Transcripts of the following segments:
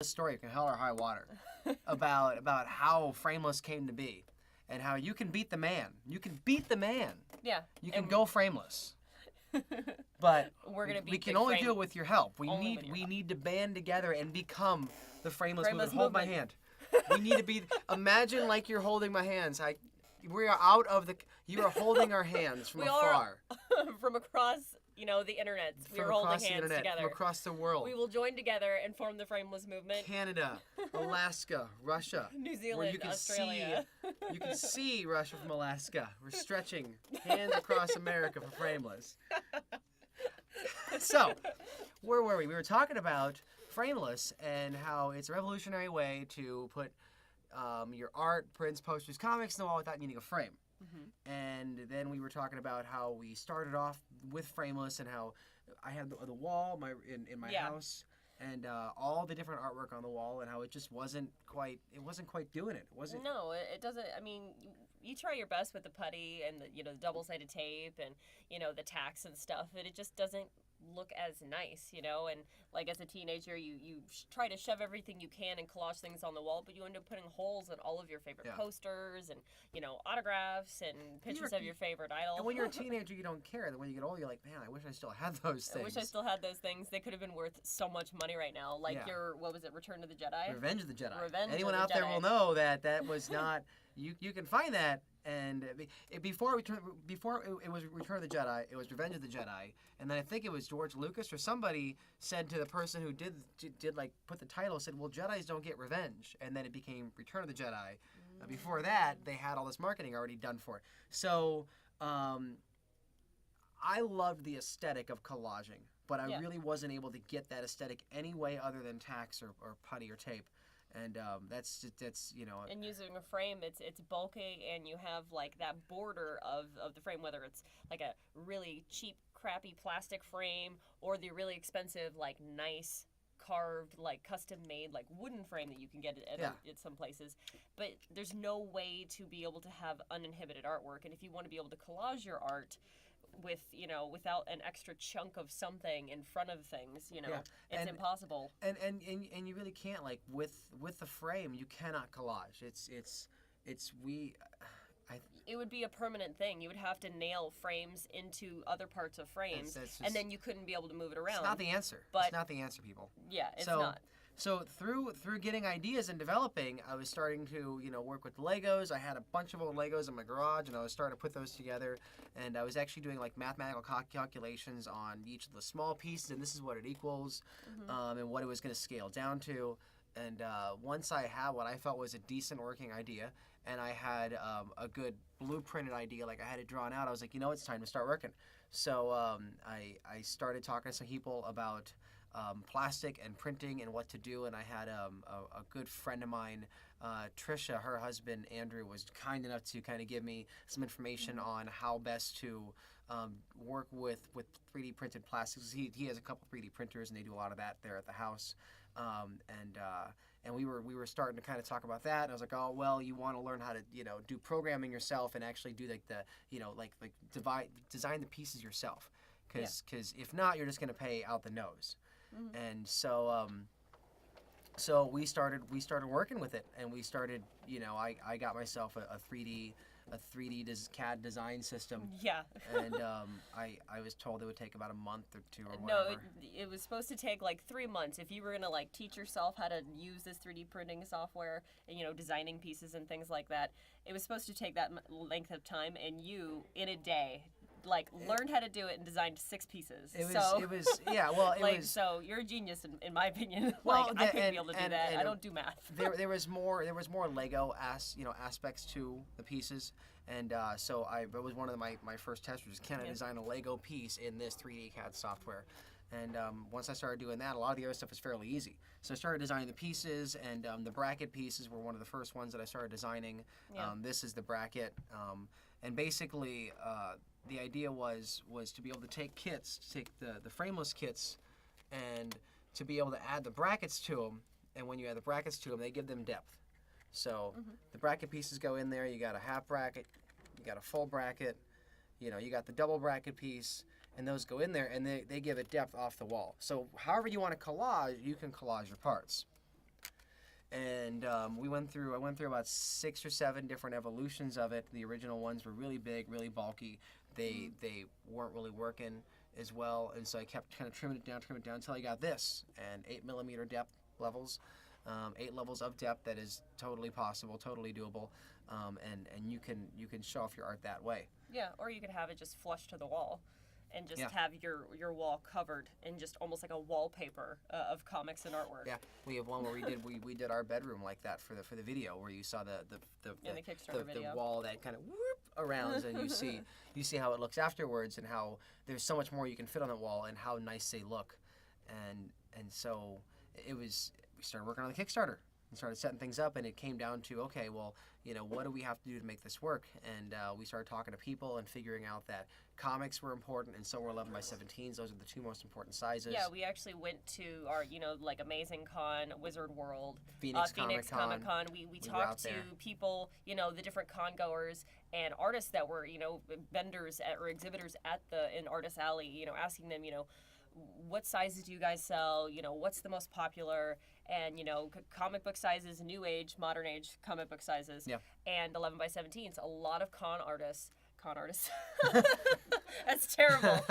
story from Hell or High Water about how frameless came to be, and how you can beat the man. You can beat the man. Yeah. You can go frameless. But we can only do it with your help. We need to band together and become the frameless movement. Hold my hand. We need to be. Imagine like you're holding my hands. We are out of the. You are holding our hands from afar. From across, the internet. We are holding hands together. From across the world. We will join together and form the frameless movement. Canada, Alaska, Russia, New Zealand, where you can Australia. You can see Russia from Alaska. We're stretching hands across America for frameless. So, where were we? We were talking about frameless and how it's a revolutionary way to put your art, prints, posters, comics on the wall without needing a frame. Mm-hmm. And then we were talking about how we started off with frameless and how I had the wall in my house and all the different artwork on the wall and how it just wasn't quite doing it. No, it doesn't. I mean, you try your best with the putty and the double-sided tape and the tacks and stuff, but it just doesn't look as nice, and like as a teenager you try to shove everything you can and collage things on the wall, but you end up putting holes in all of your favorite posters and autographs and pictures of your favorite idol. And when you're a teenager you don't care. Then when you get older you're like, man, I wish I still had those things. I wish I still had those things. They could have been worth so much money right now, like your, what was it, Return of the Jedi? Revenge of the Jedi. Anyone out there will know that was not you can find that. And before it was Return of the Jedi, it was Revenge of the Jedi, and then I think it was George Lucas or somebody said to the person who did like put the title, said, well, Jedis don't get revenge, and then it became Return of the Jedi. Before that, they had all this marketing already done for it. So I loved the aesthetic of collaging, but I really wasn't able to get that aesthetic any way other than tacks or putty or tape. And that's And using a frame, it's bulky, and you have like that border of the frame, whether it's like a really cheap, crappy plastic frame or the really expensive, like nice carved, like custom made, like wooden frame that you can get at some places. But there's no way to be able to have uninhibited artwork, and if you want to be able to collage your art with without an extra chunk of something in front of things, it's impossible. And you really can't, like with the frame you cannot collage. It would be a permanent thing. You would have to nail frames into other parts of frames, and then you couldn't be able to move it around. It's not the answer. It's not the answer, people. Yeah, it's not. So through getting ideas and developing, I was starting to work with Legos. I had a bunch of old Legos in my garage, and I was starting to put those together. And I was actually doing like mathematical calculations on each of the small pieces, and this is what it equals, and what it was going to scale down to. And once I had what I felt was a decent working idea, and I had a good blueprinted idea, like I had it drawn out, I was like, it's time to start working. So I started talking to some people about plastic and printing and what to do, and I had a good friend of mine, Trisha, her husband Andrew, was kind enough to kind of give me some information on how best to work with 3D printed plastics. He has a couple 3D printers, and they do a lot of that there at the house. And we were starting to kind of talk about that, and I was like, oh well, you want to learn how to do programming yourself and actually do like the design the pieces yourself, because if not, you're just going to pay out the nose. And so we started working with it, and we started I got myself a 3D CAD design system. Yeah. And I was told it would take about a month or two or whatever. No, it was supposed to take like 3 months if you were gonna like teach yourself how to use this 3D printing software and designing pieces and things like that. It was supposed to take that length of time, and you in a day learned how to do it and designed 6 pieces. So you're a genius in my opinion. I couldn't be able to do that. I don't do math. there was more Lego aspects to the pieces, and so it was one of my first tests was, can I design a Lego piece in this 3D CAD software? And once I started doing that, a lot of the other stuff was fairly easy. So I started designing the pieces, and the bracket pieces were one of the first ones that I started designing. Yeah. This is the bracket, and basically the idea was to be able to take the frameless kits, and to be able to add the brackets to them. And when you add the brackets to them, they give them depth. So the bracket pieces go in there. You got a half bracket, you got a full bracket, you got the double bracket piece, and those go in there, and they give it depth off the wall. So however you want to collage, you can collage your parts. And I went through about 6 or 7 different evolutions of it. The original ones were really big, really bulky. They weren't really working as well, and so I kept kind of trimming it down until I got this, and 8mm depth levels, 8 levels of depth. That is totally possible, totally doable, and you can show off your art that way. Yeah, or you could have it just flush to the wall, and just Yeah. have your wall covered in just almost like a wallpaper of comics and artwork. Yeah, we have one where we did our bedroom like that for the video, where you saw the In the Kickstarter video. the wall that kind of whoop around, and you see how it looks afterwards, and how there's so much more you can fit on the wall, and how nice they look, and so we started working on the Kickstarter and started setting things up, and it came down to, okay, well, what do we have to do to make this work? And we started talking to people and figuring out that comics were important, and so were 11x17s. Those are the 2 most important sizes. Yeah, we actually went to our, like Amazing Con, Wizard World, Phoenix Comic Con. We were out talked to there. people, the different con goers and artists that were, vendors or exhibitors in Artist Alley, asking them, what sizes do you guys sell? What's the most popular? And, comic book sizes, new age, modern age comic book sizes, Yeah. and 11x17s. A lot of con artists. That's terrible.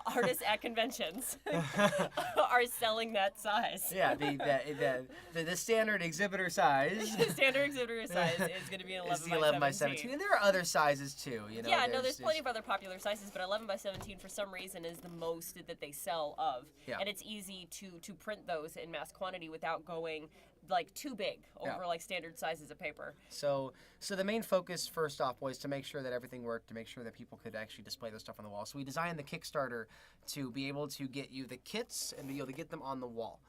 Artists at conventions are selling that size. Yeah, the standard exhibitor size. Standard exhibitor size is going to be an 11 is the 11x17, and there are other sizes too. There's plenty of other popular sizes, but 11x17 for some reason is the most that they sell of, Yeah. and it's easy to print those in mass quantity without going like too big over like standard sizes of paper. So the main focus first off was to make sure that everything worked, to make sure that people could actually display their stuff on the wall. So we designed the Kickstarter to be able to get you the kits and be able to get them on the wall.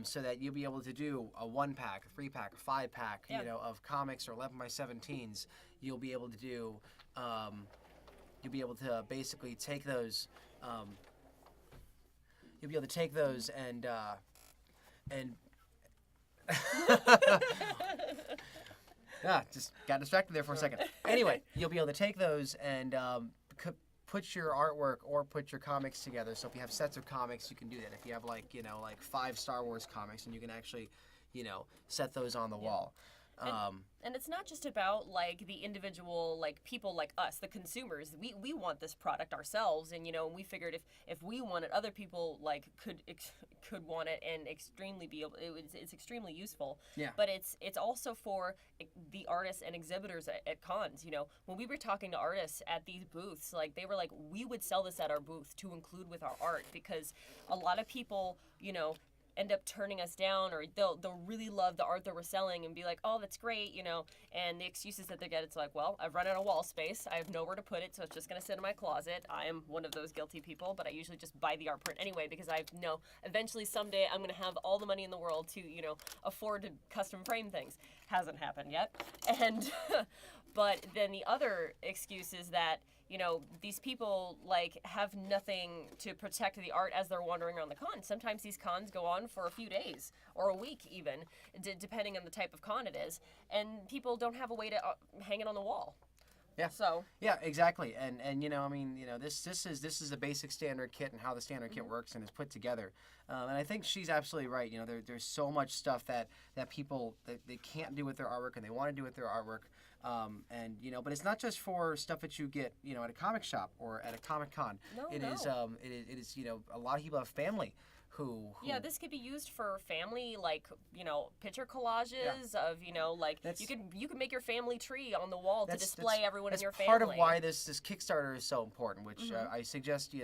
So that you'll be able to do a 1-pack, a 3-pack, a 5-pack, of comics or 11x17s. You'll be able to do, you'll be able to basically take those, and just got distracted there for a second. Anyway, you'll be able to take those and put your artwork or put your comics together. So if you have sets of comics, you can do that. If you have like 5 Star Wars comics, and you can actually, set those on the wall. And it's not just about like the individual like people like us, the consumers. We want this product ourselves, and we figured if we want it, other people like could want it and it's extremely useful. Yeah. But it's also for the artists and exhibitors at cons. When we were talking to artists at these booths, like they were like, we would sell this at our booth to include with our art, because a lot of people end up turning us down, or they'll really love the art that we're selling and be like, oh, that's great, and the excuses that they get, it's like, well, I've run out of wall space, I have nowhere to put it, so it's just going to sit in my closet. I am one of those guilty people, but I usually just buy the art print anyway, because I know eventually someday I'm going to have all the money in the world to afford to custom frame things. Hasn't happened yet. And but then the other excuse is that these people like have nothing to protect the art as they're wandering around the con. Sometimes these cons go on for a few days or a week even, depending on the type of con it is, and people don't have a way to hang it on the wall. Yeah. So. Yeah, exactly. And this is a basic standard kit and how the standard kit works and is put together. And I think she's absolutely right. There's so much stuff that people that they can't do with their artwork and they want to do with their artwork. But it's not just for stuff that you get, at a comic shop or at a Comic Con. No, it is a lot of people have family who yeah, this could be used for family, like picture collages of you could make your family tree on the wall to display everyone in your family. That's part of why this Kickstarter is so important, which I suggest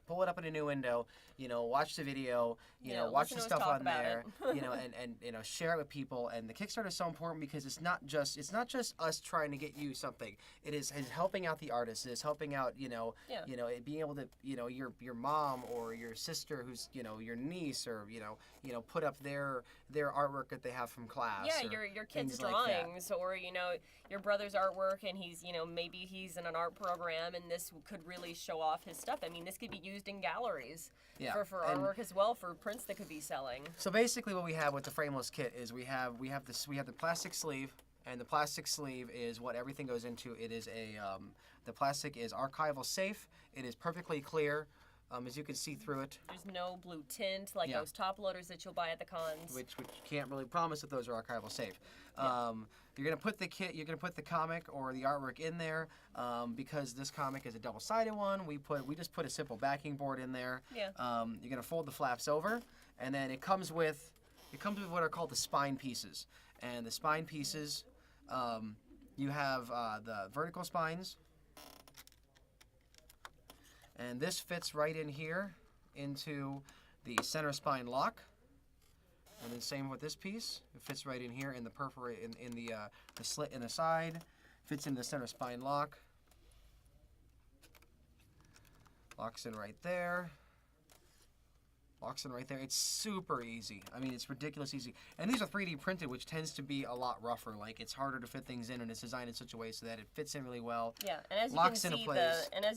pull it up in a new window, watch the video, watch the stuff on there, and share it with people. And the Kickstarter is so important because it's not just us trying to get you something. It is helping out the artists. It is helping out it being able to your mom or your sister who's your niece or put up their artwork that they have from class. Yeah, your kid's drawings or your brother's artwork, and he's maybe he's in an art program, and this could really show off his stuff. I mean, this could be used in galleries for artwork as well, for prints that could be selling. So basically, what we have with the frameless kit is we have the plastic sleeve, and the plastic sleeve is what everything goes into. It is the plastic is archival safe. It is perfectly clear. as you can see through it. There's no blue tint like those top loaders that you'll buy at the cons. Which you can't really promise that those are archival safe. You're gonna put the kit, you're gonna put the comic or the artwork in there because this comic is a double-sided one. We just put a simple backing board in there. Yeah. You're gonna fold the flaps over, and then it comes with what are called the spine pieces. And the spine pieces, you have the vertical spines, and this fits right in here into the center spine lock. And then same with this piece. It fits right in here in the in the slit in the side. Fits in the center spine lock. Locks in right there. Locks in right there. It's super easy. I mean, it's ridiculous easy. And these are 3D printed, which tends to be a lot rougher. Like, it's harder to fit things in, and it's designed in such a way so that it fits in really well. Yeah, and as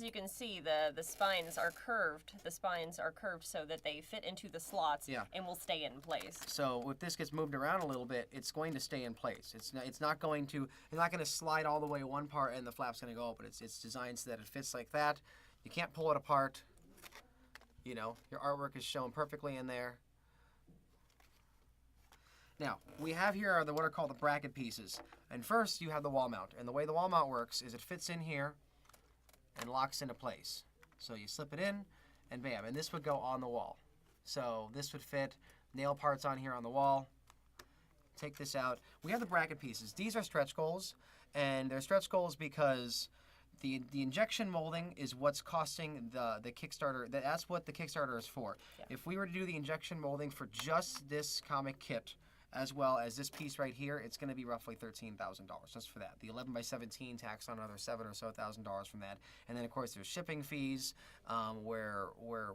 you can see, the spines are curved. The spines are curved so that they fit into the slots and will stay in place. So if this gets moved around a little bit, it's going to stay in place. It's not going to slide all the way one part and the flap's going to go open. It's designed so that it fits like that. You can't pull it apart. You know, your artwork is shown perfectly in there. Now, we have here are what are called the bracket pieces. And first, you have the wall mount. And the way the wall mount works is it fits in here and locks into place. So you slip it in, and bam. And this would go on the wall. So this would fit nail parts on here on the wall. Take this out. We have the bracket pieces. These are stretch goals, and they're stretch goals because the injection molding is what's costing the Kickstarter. That's what the Kickstarter is for. Yeah. If we were to do the injection molding for just this comic kit, as well as this piece right here, it's going to be roughly $13,000 just for that. The 11 by 17 tax on another $7,000 or so from that, and then of course there's shipping fees, where we're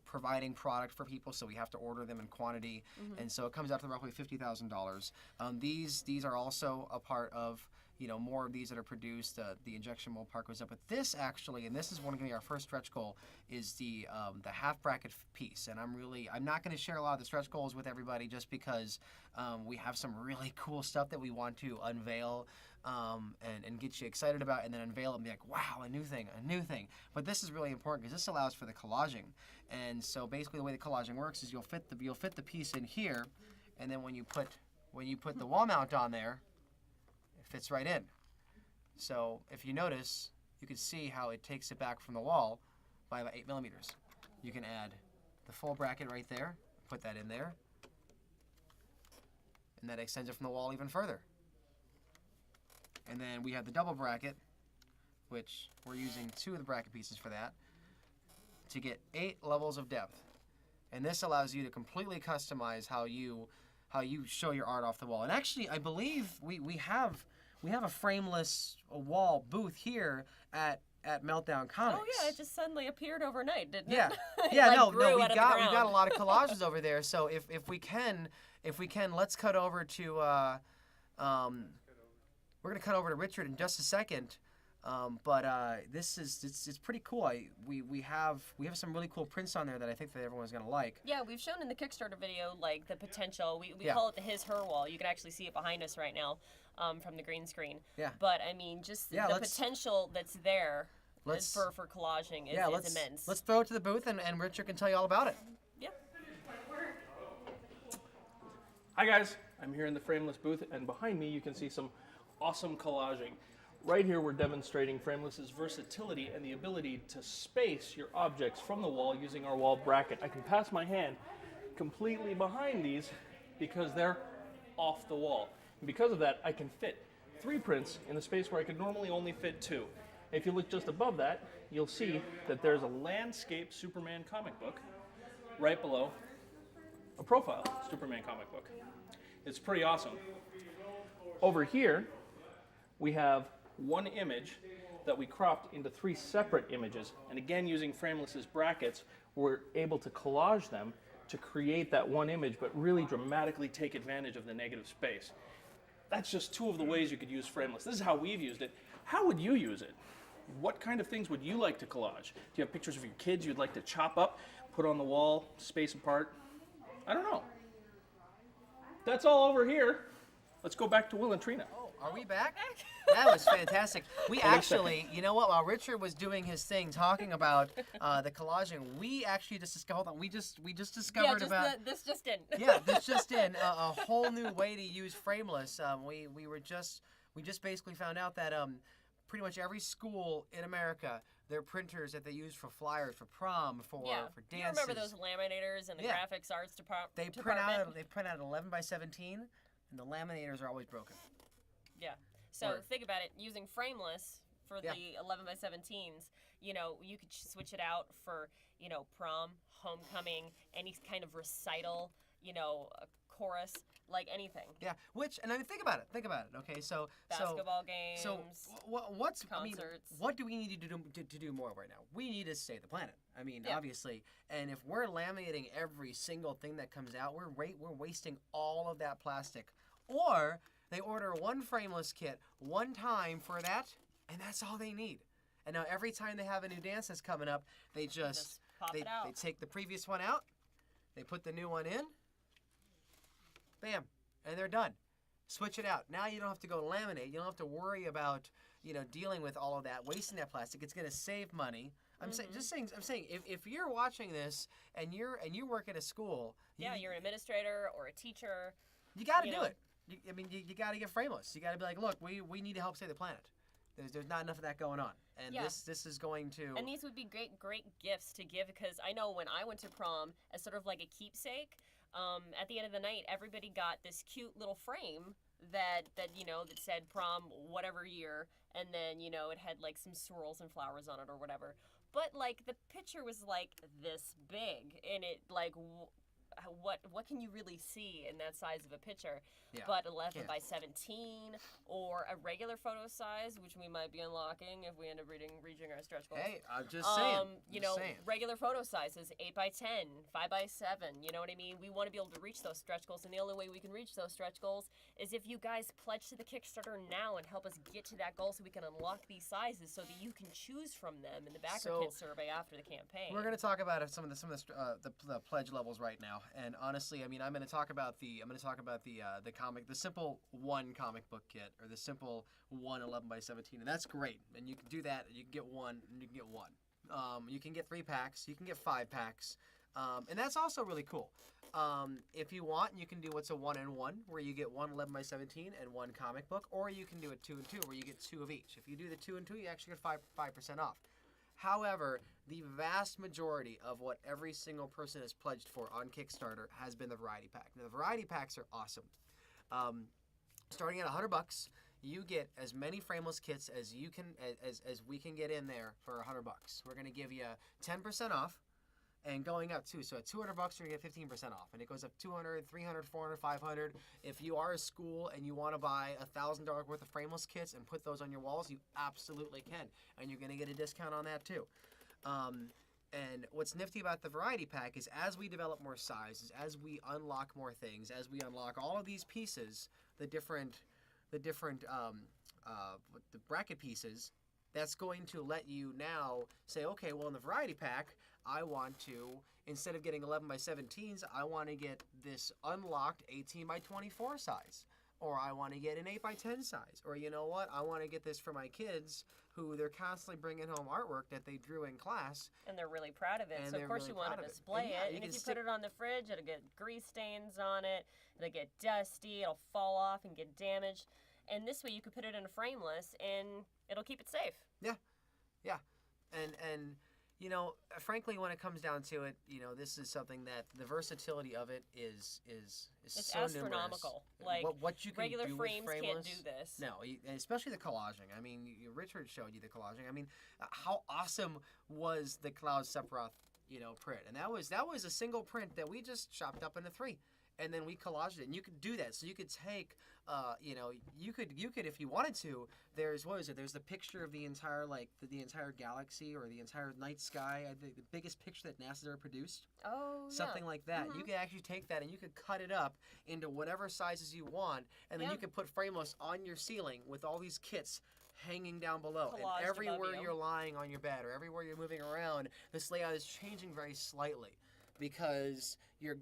providing product for people, so we have to order them in quantity, and so it comes out to roughly $50,000. These are also a part of, you know, more of these that are produced. The injection mold part goes up, but this actually, and this is going to be our first stretch goal, is the half bracket piece. And I'm not going to share a lot of the stretch goals with everybody just because we have some really cool stuff that we want to unveil and get you excited about, and then unveil it and be like, wow, a new thing. But this is really important because this allows for the collaging. And so basically the way the collaging works is you'll fit the piece in here, and then when you put the wall mount on there, fits right in. So if you notice, you can see how it takes it back from the wall by about 8 millimeters. You can add the full bracket right there, put that in there, and that extends it from the wall even further. And then we have the double bracket, which we're using 2 of the bracket pieces for that, to get 8 levels of depth. And this allows you to completely customize how you show your art off the wall. And actually, I believe we have a frameless wall booth here at Meltdown Comics. Oh yeah, it just suddenly appeared overnight, didn't it? Yeah, no, we got a lot of collages over there. So if we can, let's cut over to we're gonna cut over to Richard in just a second. But it's pretty cool. We have some really cool prints on there that I think that everyone's gonna like. Yeah, we've shown in the Kickstarter video like the potential. We call it the his/her wall. You can actually see it behind us right now from the green screen. Yeah. But I mean, just the potential that's there for collaging is immense. Let's throw it to the booth and Richard can tell you all about it. Yeah. Hi guys, I'm here in the Frameless booth, and behind me you can see some awesome collaging. Right here we're demonstrating Frameless's versatility and the ability to space your objects from the wall using our wall bracket. I can pass my hand completely behind these because they're off the wall. And because of that, I can fit 3 prints in the space where I could normally only fit 2. If you look just above that, you'll see that there's a landscape Superman comic book right below a profile Superman comic book. It's pretty awesome. Over here, we have 1 image that we cropped into 3 separate images. And again, using Frameless's brackets, we're able to collage them to create that 1 image, but really dramatically take advantage of the negative space. That's just 2 of the ways you could use Frameless. This is how we've used it. How would you use it? What kind of things would you like to collage? Do you have pictures of your kids you'd like to chop up, put on the wall, space apart? I don't know. That's all over here. Let's go back to Will and Trina. Oh, Are we back? That was fantastic. We actually, you know what? While Richard was doing his thing, talking about the collaging, we actually hold on. We just discovered this just in. Yeah, this just in a whole new way to use Frameless. We just basically found out that pretty much every school in America, their printers that they use for flyers, for prom, for dances. You remember those laminators in the graphics arts department? They print out 11 by 17, and the laminators are always broken. Yeah. So think about it. Using Frameless for the 11 by 17s, you know, you could switch it out for, you know, prom, homecoming, any kind of recital, you know, a chorus, like anything. Yeah. And I mean, think about it. Okay. So basketball games. So what's concerts. I mean, what do we need to do more right now? We need to save the planet. I mean, obviously. And if we're laminating every single thing that comes out, we're wasting all of that plastic. Or they order one Frameless kit one time for that, and that's all they need. And now every time they have a new dance that's coming up, they just pop it out. They take the previous one out, they put the new one in, bam, and they're done. Switch it out. Now you don't have to go laminate. You don't have to worry about, you know, dealing with all of that, wasting that plastic. It's going to save money. I'm saying if you're watching this and you work at a school, you're an administrator or a teacher, you got to do it. You got to get Frameless. You got to be like, look, we need to help save the planet. There's not enough of that going on, and this is going to. And these would be great gifts to give, because I know when I went to prom as sort of like a keepsake, at the end of the night, everybody got this cute little frame that you know that said prom whatever year, and then you know it had like some swirls and flowers on it or whatever. But like the picture was like this big, and it like. What can you really see in that size of a picture? Yeah, but 11 by 17 or a regular photo size, which we might be unlocking if we end up reaching our stretch goals. Hey, I'm just saying. Regular photo sizes, 8 by 10, 5 by 7. You know what I mean? We want to be able to reach those stretch goals, and the only way we can reach those stretch goals is if you guys pledge to the Kickstarter now and help us get to that goal, so we can unlock these sizes, so that you can choose from them in the backer kit survey after the campaign. We're going to talk about some of the pledge levels right now. And honestly, I mean, I'm going to talk about the simple one comic book kit, or the simple 11 by 17, and that's great. And you can do that. You can get one, and you can get one. You can get 3 packs. You can get 5 packs, and that's also really cool. If you want, you can do what's a 1-in-1, where you get one 11 by 17 and one comic book, or you can do a 2-in-2, where you get 2 of each. If you do the 2-in-2, you actually get 5% off. However, the vast majority of what every single person has pledged for on Kickstarter has been the variety pack. Now, the variety packs are awesome. Starting at $100, you get as many Frameless kits as you can, as we can get in there for $100. We're going to give you 10% off, and going up too. So at $200, you're going to get 15% off, and it goes up $200, $300, $400, $500. If you are a school and you want to buy $1,000 worth of Frameless kits and put those on your walls, you absolutely can, and you're going to get a discount on that too. And what's nifty about the variety pack is, as we develop more sizes, as we unlock more things, as we unlock all of these pieces, the different the bracket pieces, that's going to let you now say, okay, well, in the variety pack, I want to, instead of getting 11 by 17s, I want to get this unlocked 18 by 24 size. Or I want to get an 8 by 10 size. Or you know what? I want to get this for my kids, who they're constantly bringing home artwork that they drew in class. And they're really proud of it. So, of course, you want to display it. And if you put it on the fridge, it'll get grease stains on it. It'll get dusty. It'll fall off and get damaged. And this way, you could put it in a Frameless, and it'll keep it safe. Yeah. Yeah. And you know, frankly, when it comes down to it, you know, this is something that the versatility of it is it's so astronomical. Numerous. Like, what you can regular do frames with can't do this. No, and especially the collaging. I mean, Richard showed you the collaging. I mean, how awesome was the Cloud Sephiroth, you know, print? And that was a single print that we just chopped up into 3. And then we collaged it, and you could do that. So you could take, you know, you could if you wanted to. There's There's the picture of the entire the entire galaxy, or the entire night sky. The biggest picture that NASA's ever produced. Oh, something like that. Mm-hmm. You could actually take that and you could cut it up into whatever sizes you want, and then you could put Frameless on your ceiling with all these kits hanging down below. Collaged and everywhere above you. you're lying on your bed, or everywhere you're moving around, this layout is changing very slightly, because you're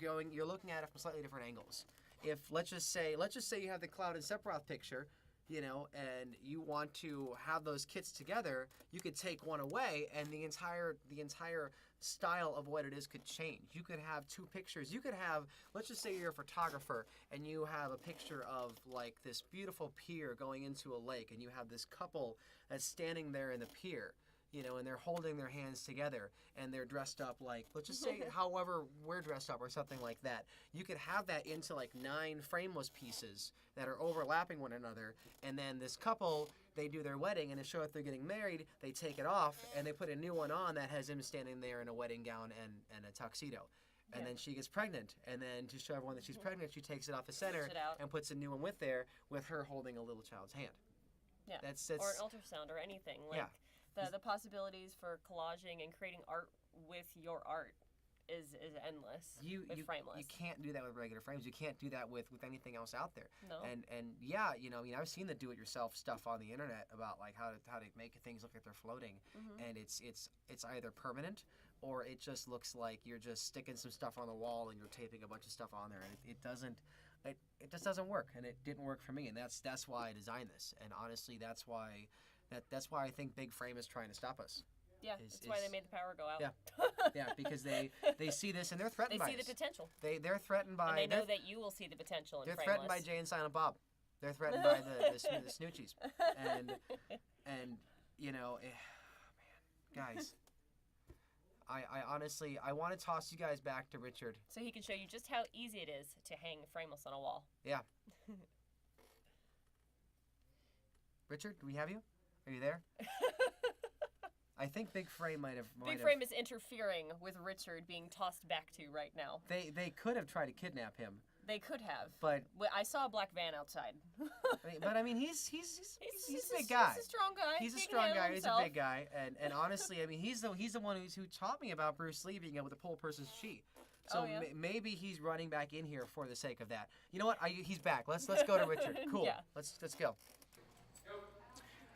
looking at it from slightly different angles. If let's just say you have the Cloud and Sephiroth picture, and you want to have those kits together, you could take one away, and the entire style of what it is could change. You could have two pictures. You could have, let's just say you're a photographer, and you have a picture of like this beautiful pier going into a lake, and you have this couple that's standing there in the pier. And they're holding their hands together, and they're dressed up like, let's just say, however we're dressed up or something like that. You could have that into like 9 frameless pieces that are overlapping one another, and then this couple, they do their wedding, and to show that they're getting married, they take it off, and they put a new one on that has him standing there in a wedding gown and a tuxedo. And then she gets pregnant, and then to show everyone that she's pregnant, she takes it off the center and puts a new one with her holding a little child's hand. Yeah, that's or an ultrasound or anything. Like, the possibilities for collaging and creating art with your art is endless with frameless. You can't do that with regular frames. You can't do that with anything else out there. No. And I've seen the do-it-yourself stuff on the internet about like how to make things look like they're floating, and it's either permanent or it just looks like you're just sticking some stuff on the wall and you're taping a bunch of stuff on there, and it just doesn't work, and it didn't work for me, and that's why I designed this, and honestly that's why I think Big Frame is trying to stop us. Yeah, that's why they made the power go out. Yeah, because they see this and they're threatened by They see the potential. They're threatened by. And they know that you will see the potential in They're frameless. threatened by Jay and Silent Bob. They're threatened by the Snoochies. And man, guys, I honestly I want to toss you guys back to Richard. So he can show you just how easy it is to hang frameless on a wall. Yeah. Richard, do we have you? Are you there? I think Big Frame might have. Big Frame is interfering with Richard being tossed back to right now. They could have tried to kidnap him. They could have. But I saw a black van outside. He's a big guy. He's a strong guy. He's a strong guy. He's a big guy. And honestly, I mean, he's the one who taught me about Bruce Lee being able to pull a person's chi. So maybe he's running back in here for the sake of that. You know what? He's back. Let's go to Richard. Cool. Yeah. Let's go.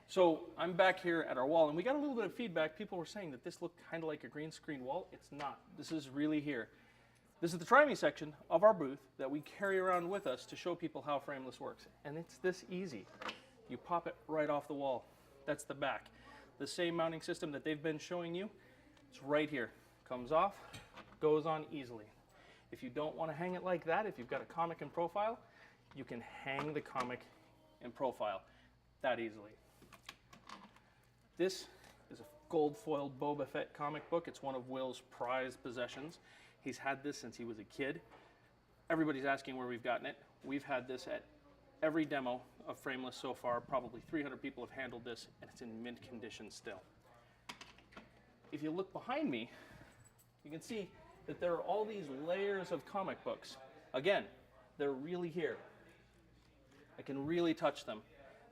So I'm back here at our wall, and we got a little bit of feedback. People were saying that this looked kind of like a green screen wall. It's not. This is really here. This is the Try Me section of our booth that we carry around with us to show people how frameless works. And it's this easy. You pop it right off the wall. That's the back. The same mounting system that they've been showing you, it's right here. Comes off, goes on easily. If you don't want to hang it like that, if you've got a comic in profile, you can hang the comic in profile that easily. This is a gold-foiled Boba Fett comic book. It's one of Will's prized possessions. He's had this since he was a kid. Everybody's asking where we've gotten it. We've had this at every demo of Frameless so far. Probably 300 people have handled this, and it's in mint condition still. If you look behind me, you can see that there are all these layers of comic books. Again, they're really here. I can really touch them.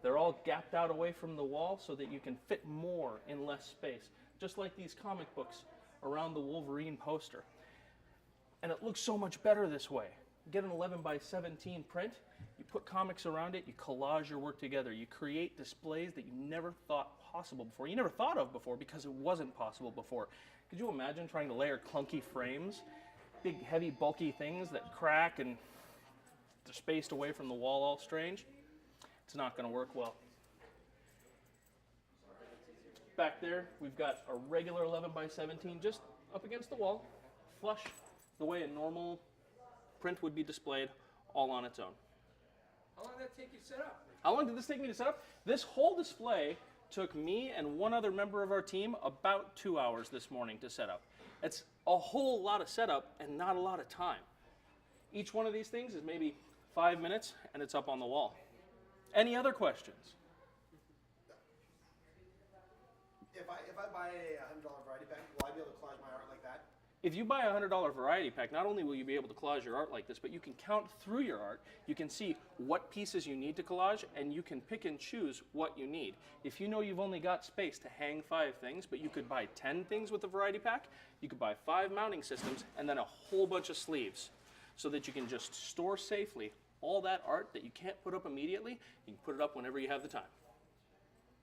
They're all gapped out away from the wall so that you can fit more in less space, just like these comic books around the Wolverine poster. And it looks so much better this way. You get an 11x17 print, you put comics around it, you collage your work together, you create displays that you never thought possible before. You never thought of before because it wasn't possible before. Could you imagine trying to layer clunky frames, big, heavy, bulky things that crack and they're spaced away from the wall all strange? It's not going to work well. Back there, we've got a regular 11x17 just up against the wall, flush the way a normal print would be displayed, all on its own. How long did that take you to set up? How long did this take me to set up? This whole display took me and one other member of our team about 2 hours this morning to set up. It's a whole lot of setup and not a lot of time. Each one of these things is maybe 5 minutes and it's up on the wall. Any other questions? If I buy a $100 variety pack, will I be able to collage my art like that? If you buy a $100 variety pack, not only will you be able to collage your art like this, but you can count through your art. You can see what pieces you need to collage, and you can pick and choose what you need. If you know you've only got space to hang 5 things, but you could buy 10 things with a variety pack, you could buy 5 mounting systems and then a whole bunch of sleeves so that you can just store safely all that art that you can't put up immediately. You can put it up whenever you have the time.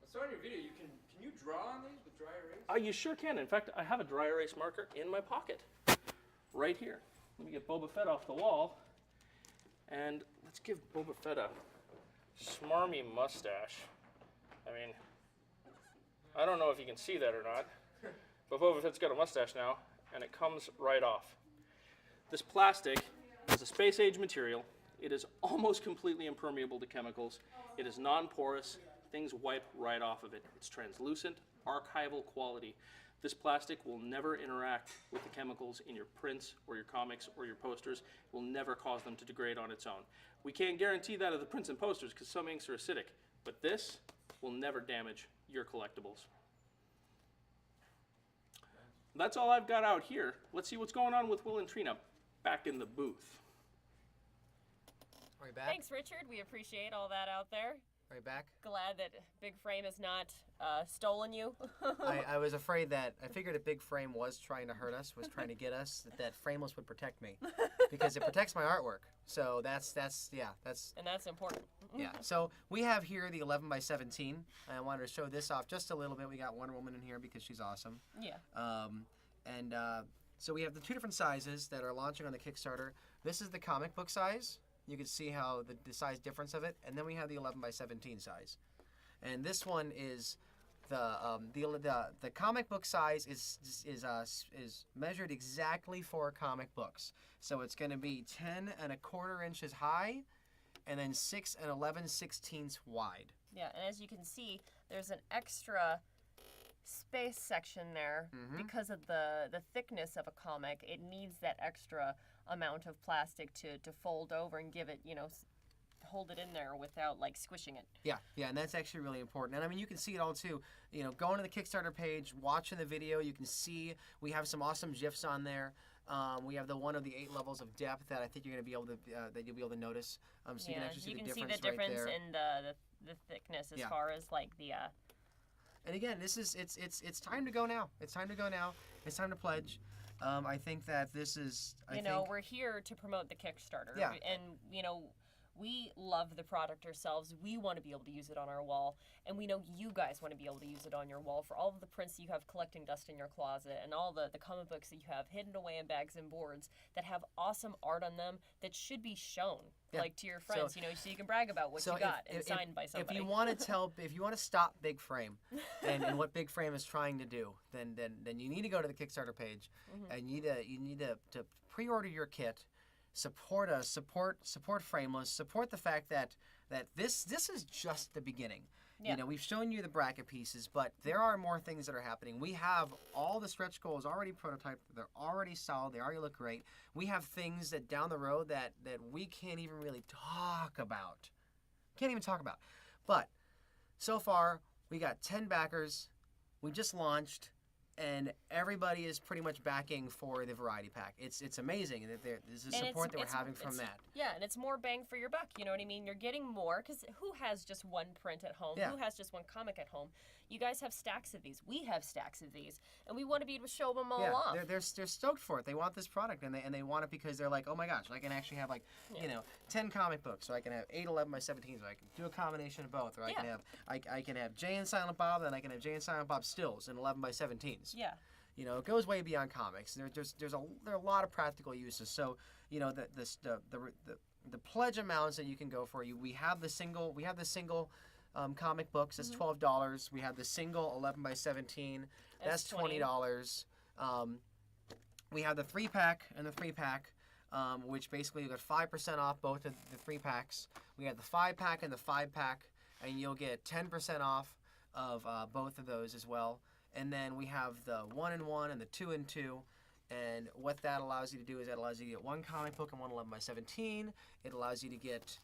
I saw in your video, can you draw on these with dry erase? You sure can. In fact, I have a dry erase marker in my pocket, right here. Let me get Boba Fett off the wall, and let's give Boba Fett a smarmy mustache. I mean, I don't know if you can see that or not, but Boba Fett's got a mustache now, and it comes right off. This plastic is a space-age material. It is almost completely impermeable to chemicals. It is non-porous. Things wipe right off of it. It's translucent, archival quality. This plastic will never interact with the chemicals in your prints or your comics or your posters. It will never cause them to degrade on its own. We can't guarantee that of the prints and posters because some inks are acidic, but this will never damage your collectibles. That's all I've got out here. Let's see what's going on with Will and Trina back in the booth. Are we back? Thanks, Richard. We appreciate all that out there. Are we back? Glad that Big Frame has not stolen you. I was afraid that, I figured a big frame was trying to hurt us, was trying to get us, that Frameless would protect me. Because it protects my artwork. So that's And that's important. yeah. So we have here the 11 by 17. I wanted to show this off just a little bit. We got Wonder Woman in here because she's awesome. Yeah. So we have the two different sizes that are launching on the Kickstarter. This is the comic book size. You can see how the size difference of it. And then we have the 11 by 17 size. And this one is the comic book size is measured exactly for comic books. So it's going to be 10¼ inches high, and then 6 11/16 wide. Yeah, and as you can see, there's an extra space section there because of the thickness of a comic. It needs that extra amount of plastic to fold over and give it, hold it in there without like squishing it. Yeah, and that's actually really important. And I mean, you can see it all too. Going to the Kickstarter page, watching the video, you can see we have some awesome GIFs on there. We have the one of the 8 levels of depth that I think you're going to be able to that you'll be able to notice. So you can actually see the difference see the difference right there. in the thickness as far as like the. And again, it's time to go now. It's time to go now. It's time to pledge. I think that this is. We're here to promote the Kickstarter. Yeah. And we love the product ourselves. We want to be able to use it on our wall, and we know you guys want to be able to use it on your wall for all of the prints that you have collecting dust in your closet, and all the comic books that you have hidden away in bags and boards that have awesome art on them that should be shown, like to your friends, so you can brag about what you got and signed by somebody. If you want to stop Big Frame and what Big Frame is trying to do, then you need to go to the Kickstarter page, and you need to pre-order your kit. Support us, support Frameless, support the fact that this is just the beginning. Yeah. We've shown you the bracket pieces, but there are more things that are happening. We have all the stretch goals already prototyped. They're already solid. They already look great. We have things that down the road that we can't even really talk about. But so far, we got 10 backers. We just launched. And everybody is pretty much backing for the variety pack. It's amazing that there's the support that we're having from that. Yeah, and it's more bang for your buck. You know what I mean? You're getting more because who has just one print at home? Yeah. Who has just one comic at home? You guys have stacks of these. We have stacks of these, and we want to be able to show them all off. They're stoked for it. They want this product, and they want it because they're like, oh my gosh, I can actually have 10 comic books, or I can have 8 11 by 17s, or I can do a combination of both, or I can have Jay and Silent Bob, and I can have Jay and Silent Bob stills in 11 by 17s. Yeah. It goes way beyond comics. There are a lot of practical uses. So the pledge amounts that you can go for. We have the single comic books. That's $12. We have the single 11 by 17. That's $20. We have the 3-pack and the 3-pack, which basically you get 5% off both of the 3-packs. We have the 5-pack and the 5-pack, and you'll get 10% off of both of those as well. And then we have the 1-in-1 and the 2-in-2. And what that allows you to do is that allows you to get 1 comic book and 1 11 by 17. It allows you to get,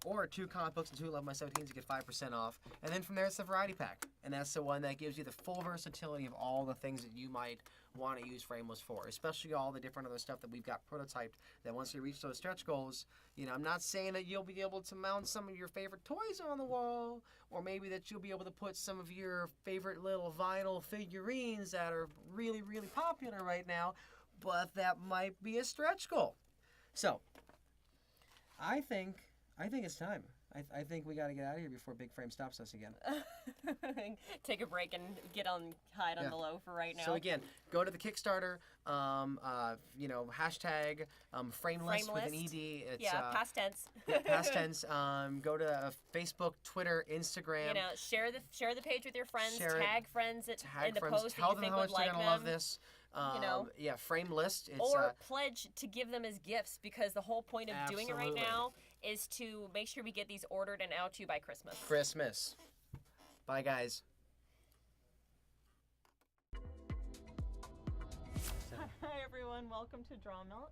or 2 comic books and 2 11 by 17s to get 5% off. And then from there it's the variety pack. And that's the one that gives you the full versatility of all the things that you might want to use Frameless for, especially all the different other stuff that we've got prototyped that once you reach those stretch goals, I'm not saying that you'll be able to mount some of your favorite toys on the wall, or maybe that you'll be able to put some of your favorite little vinyl figurines that are really, really popular right now, but that might be a stretch goal. So, I think it's time. I think we got to get out of here before Big Frame stops us again. Take a break and hide on Yeah. the low for right now. So again, go to the Kickstarter. Hashtag frameless with an Frameless. ED. It's past tense. past tense. Go to Facebook, Twitter, Instagram. Share the page with your friends. Share it. Tag friends in Tag the friends. post Tell that you them think how much would they're like gonna them. love this. Frame list. It's Or pledge to give them as gifts, because the whole point of doing it right Absolutely. now is to make sure we get these ordered and out to you by Christmas. Christmas. Bye, guys. Hi everyone, welcome to Draw Melt.